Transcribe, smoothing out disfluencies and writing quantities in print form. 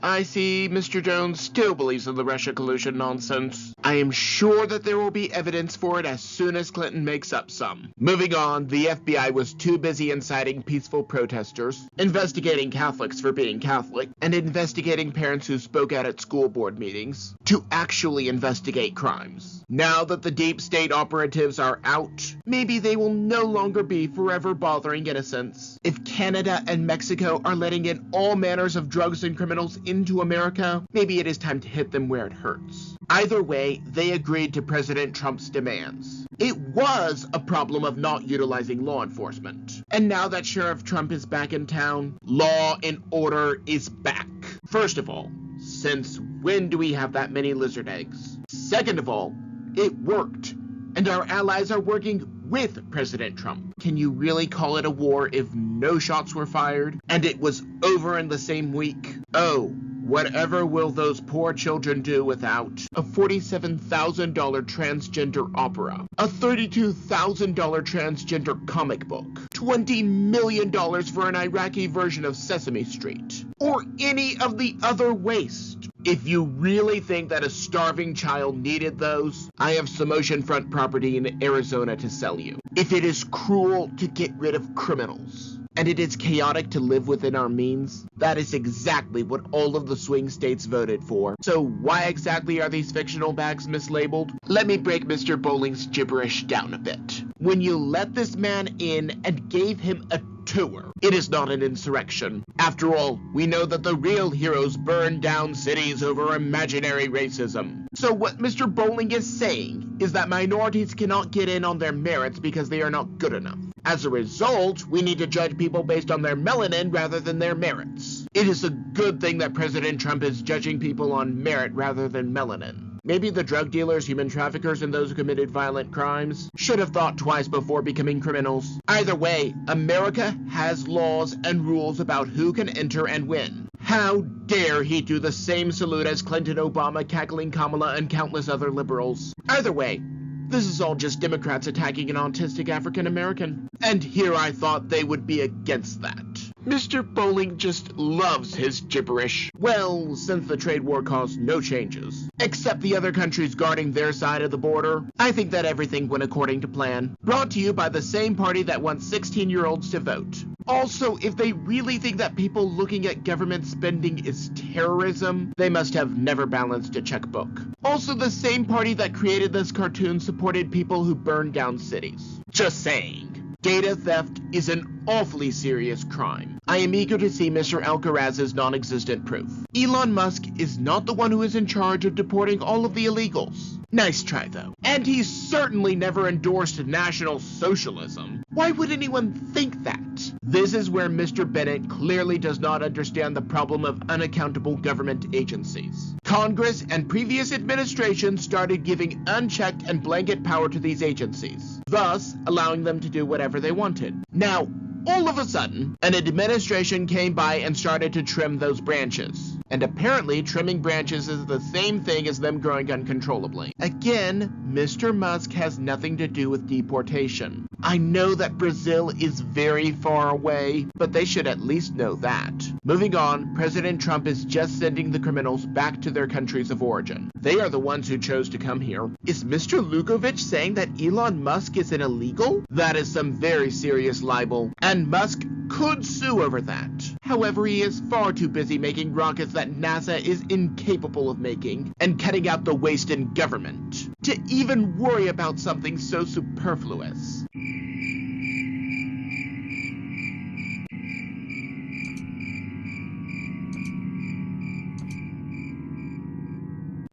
I see Mr. Jones still believes in the Russia collusion nonsense. I am sure that there will be evidence for it as soon as Clinton makes up some. Moving on, the FBI was too busy inciting peaceful protesters, investigating Catholics for being Catholic, and investigating parents who spoke out at school board meetings, to actually investigate crimes. Now that the deep state operatives are out, maybe they will no longer be forever bothering innocents. If Canada and Mexico are letting in all manners of drugs and criminals into America, maybe it is time to hit them where it hurts. Either way, they agreed to President Trump's demands. It was a problem of not utilizing law enforcement. And now that Sheriff Trump is back in town, law and order is back. First of all, since when do we have that many lizard eggs? Second of all, it worked. And our allies are working with President Trump. Can you really call it a war if no shots were fired and it was over in the same week? Oh, whatever will those poor children do without a $47,000 transgender opera, a $32,000 transgender comic book, $20 million for an Iraqi version of Sesame Street, or any of the other waste? If you really think that a starving child needed those, I have some oceanfront property in Arizona to sell you. If it is cruel to get rid of criminals, and it is chaotic to live within our means, that is exactly what all of the swing states voted for. So why exactly are these fictional bags mislabeled? Let me break Mr. Bowling's gibberish down a bit. When you let this man in and gave him a tour, it is not an insurrection. After all, we know that the real heroes burn down cities over imaginary racism. So what Mr. Bowling is saying is that minorities cannot get in on their merits because they are not good enough. As a result, we need to judge people based on their melanin rather than their merits. It is a good thing that President Trump is judging people on merit rather than melanin. Maybe the drug dealers, human traffickers, and those who committed violent crimes should have thought twice before becoming criminals. Either way, America has laws and rules about who can enter and when. How dare he do the same salute as Clinton, Obama, cackling Kamala, and countless other liberals. Either way, this is all just Democrats attacking an autistic African American. And here I thought they would be against that. Mr. Bowling just loves his gibberish. Well, since the trade war caused no changes, except the other countries guarding their side of the border, I think that everything went according to plan. Brought to you by the same party that wants 16-year-olds to vote. Also, if they really think that people looking at government spending is terrorism, they must have never balanced a checkbook. Also, the same party that created this cartoon supported people who burned down cities. Just saying. Data theft is an awfully serious crime. I am eager to see Mr. Alcaraz's non-existent proof. Elon Musk is not the one who is in charge of deporting all of the illegals. Nice try, though. And he certainly never endorsed National Socialism. Why would anyone think that? This is where Mr. Bennett clearly does not understand the problem of unaccountable government agencies. Congress and previous administrations started giving unchecked and blanket power to these agencies, thus allowing them to do whatever they wanted. Now, all of a sudden, an administration came by and started to trim those branches. And apparently, trimming branches is the same thing as them growing uncontrollably. Again, Mr. Musk has nothing to do with deportation. I know that Brazil is very far away, but they should at least know that. Moving on, President Trump is just sending the criminals back to their countries of origin. They are the ones who chose to come here. Is Mr. Lukovich saying that Elon Musk is an illegal? That is some very serious libel, and Musk could sue over that. However, he is far too busy making rockets that NASA is incapable of making and cutting out the waste in government to even worry about something so superfluous.